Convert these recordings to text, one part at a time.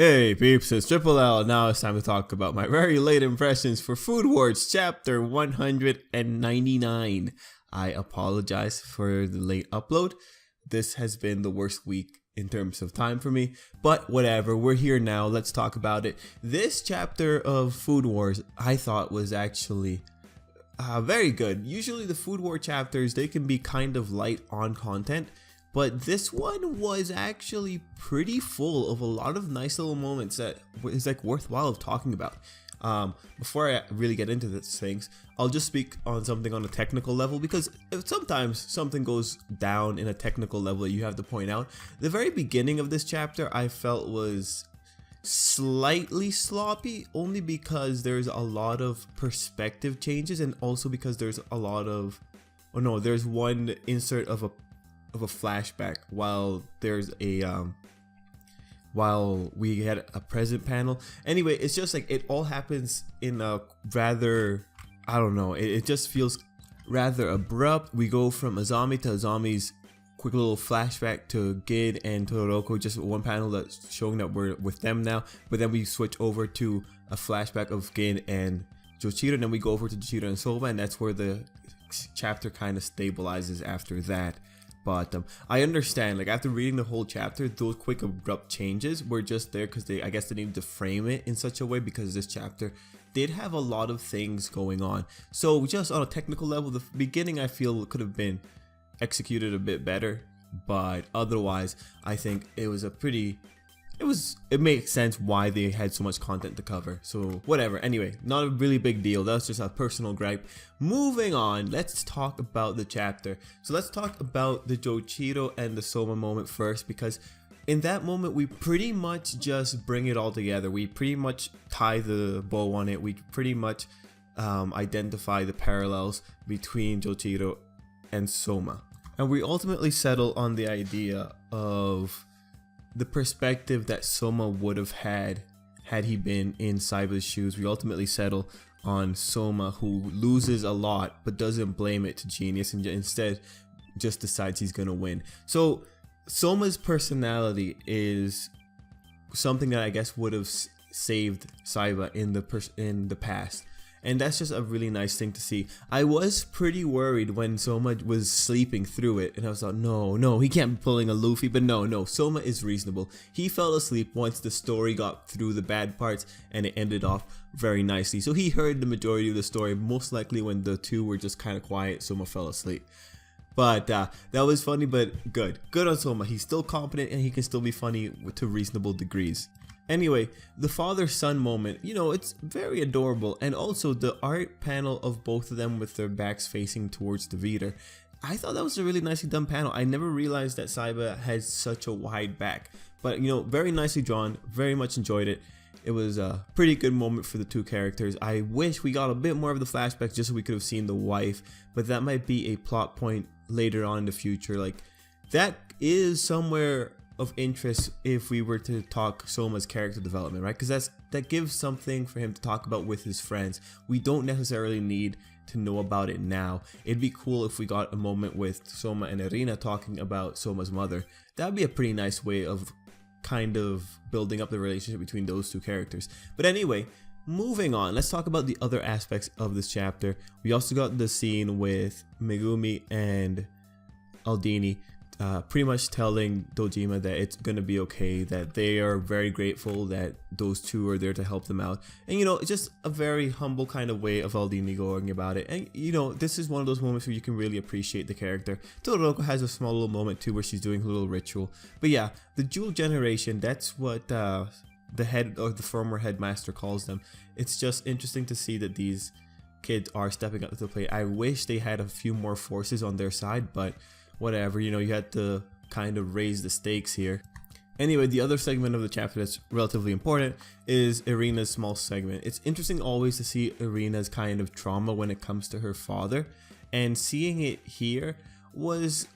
Hey peeps, it's Tripl-L. Now it's time to talk about my very late impressions for Food Wars chapter 199. I apologize for the late upload. This has been the worst week in terms of time for me, but whatever, we're here now. Let's talk about it. This chapter of Food Wars I thought was actually very good. Usually the Food War chapters, they can be kind of light on content, but this one was actually pretty full of a lot of nice little moments that is like worthwhile of talking about. Before I really get into these things, I'll just speak on something on a technical level, because if sometimes something goes down in a technical level that you have to point out. The very beginning of this chapter I felt was slightly sloppy, only because there's a lot of perspective changes, and also because there's a lot of, oh no, there's one insert of a flashback while there's a while we had a present panel. Anyway, it's just like it all happens in a rather, I don't know, it just feels rather abrupt. We go from Azami to Azami's quick little flashback to Gid and Todoroki, just one panel that's showing that we're with them now, but then we switch over to a flashback of Gid and Jochiro, and then we go over to Jochiro and Soma, and that's where the chapter kind of stabilizes after that. But I understand, like, after reading the whole chapter, those quick abrupt changes were just there because I guess they needed to frame it in such a way, because this chapter did have a lot of things going on. So just on a technical level, the beginning I feel could have been executed a bit better, but otherwise I think it was a pretty, it makes sense why they had so much content to cover. So whatever, anyway, not a really big deal. That's just a personal gripe. Moving on, let's talk about the chapter. So let's talk about the Jochiro and the Soma moment first, because in that moment we pretty much just bring it all together. We pretty much tie the bow on it. We pretty much identify the parallels between Jochiro and Soma, and we ultimately settle on the idea of the perspective that Soma would have had he been in Saiba's shoes. We ultimately settle on Soma, who loses a lot but doesn't blame it to Genius, and instead just decides he's gonna win. So Soma's personality is something that I guess would have saved Saiba in the past. And that's just a really nice thing to see. I was pretty worried when Soma was sleeping through it, and I was like, no, he can't be pulling a Luffy. But no, Soma is reasonable. He fell asleep once the story got through the bad parts, and it ended off very nicely. So he heard the majority of the story. Most likely when the two were just kind of quiet, Soma fell asleep. But that was funny, but good on Soma. He's still competent, and he can still be funny to reasonable degrees. Anyway, the father-son moment, you know, it's very adorable, and also the art panel of both of them with their backs facing towards the reader. I thought that was a really nicely done panel. I never realized that Saiba has such a wide back, but you know, very nicely drawn, very much enjoyed it. It was a pretty good moment for the two characters. I wish we got a bit more of the flashbacks just so we could have seen the wife, but that might be a plot point later on in the future. Like, that is somewhere of interest if we were to talk Soma's character development, right? Because that gives something for him to talk about with his friends. We don't necessarily need to know about it now. It'd be cool if we got a moment with Soma and Irina talking about Soma's mother. That would be a pretty nice way of kind of building up the relationship between those two characters. But anyway, moving on, let's talk about the other aspects of this chapter. We also got the scene with Megumi and Aldini pretty much telling Dojima that it's gonna be okay, that they are very grateful that those two are there to help them out. And you know, it's just a very humble kind of way of Aldini going about it. And you know, this is one of those moments where you can really appreciate the character. Todoroki has a small little moment too where she's doing her little ritual. But yeah, the Jewel Generation, that's what the head, or the former headmaster, calls them. It's just interesting to see that these kids are stepping up to the plate. I wish they had a few more forces on their side, but whatever, you know, you had to kind of raise the stakes here. Anyway, the other segment of the chapter that's relatively important is Irina's small segment. It's interesting always to see Irina's kind of trauma when it comes to her father, and seeing it here was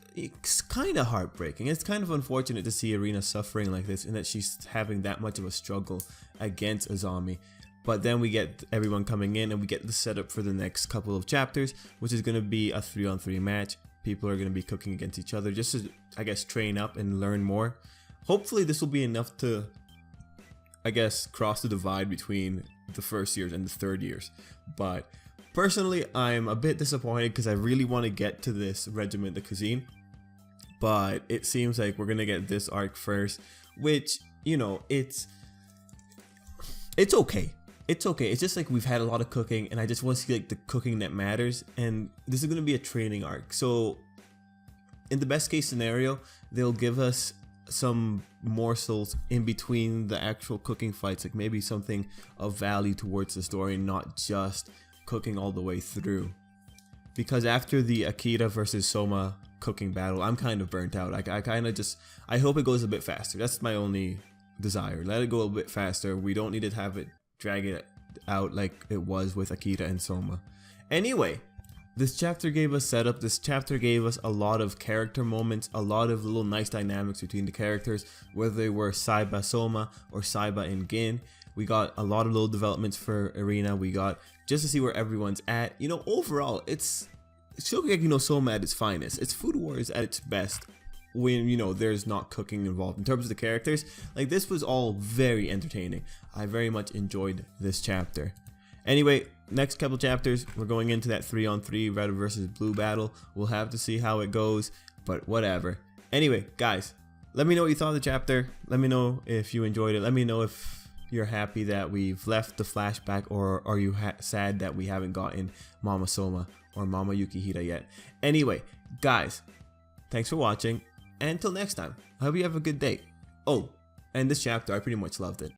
kind of heartbreaking. It's kind of unfortunate to see Irina suffering like this, and that she's having that much of a struggle against Azami. But then we get everyone coming in, and we get the setup for the next couple of chapters, which is going to be a 3-on-3 match. People are going to be cooking against each other just to, I guess, train up and learn more. Hopefully this will be enough to I guess, cross the divide between the first years and the third years. But personally, I'm a bit disappointed because I really want to get to this Regiment de Cuisine. But it seems like we're going to get this arc first, which, you know, it's okay. It's okay. It's just like we've had a lot of cooking, and I just want to see like the cooking that matters. And this is going to be a training arc. So in the best case scenario, they'll give us some morsels in between the actual cooking fights, like maybe something of value towards the story, not just cooking all the way through. Because after the Akira versus Soma cooking battle, I'm kind of burnt out. I hope it goes a bit faster. That's my only desire. Let it go a bit faster. We don't need to have it drag it out like it was with Akira and Soma. Anyway, this chapter gave us setup. This chapter gave us a lot of character moments, a lot of little nice dynamics between the characters, whether they were Saiba Soma or Saiba and Gin. We got a lot of little developments for Irina. We got just to see where everyone's at. You know, overall, it's Shokugeki no Soma at its finest. It's Food Wars at its best when, you know, there's not cooking involved. In terms of the characters, like, this was all very entertaining. I very much enjoyed this chapter. Anyway, next couple chapters, we're going into that 3-on-3 Red versus Blue battle. We'll have to see how it goes, but whatever. Anyway, guys, let me know what you thought of the chapter. Let me know if you enjoyed it. Let me know if you're happy that we've left the flashback, or are you sad that we haven't gotten Mama Soma or Mama Yukihira yet. Anyway, guys, thanks for watching, and until next time, I hope you have a good day. Oh, and this chapter, I pretty much loved it.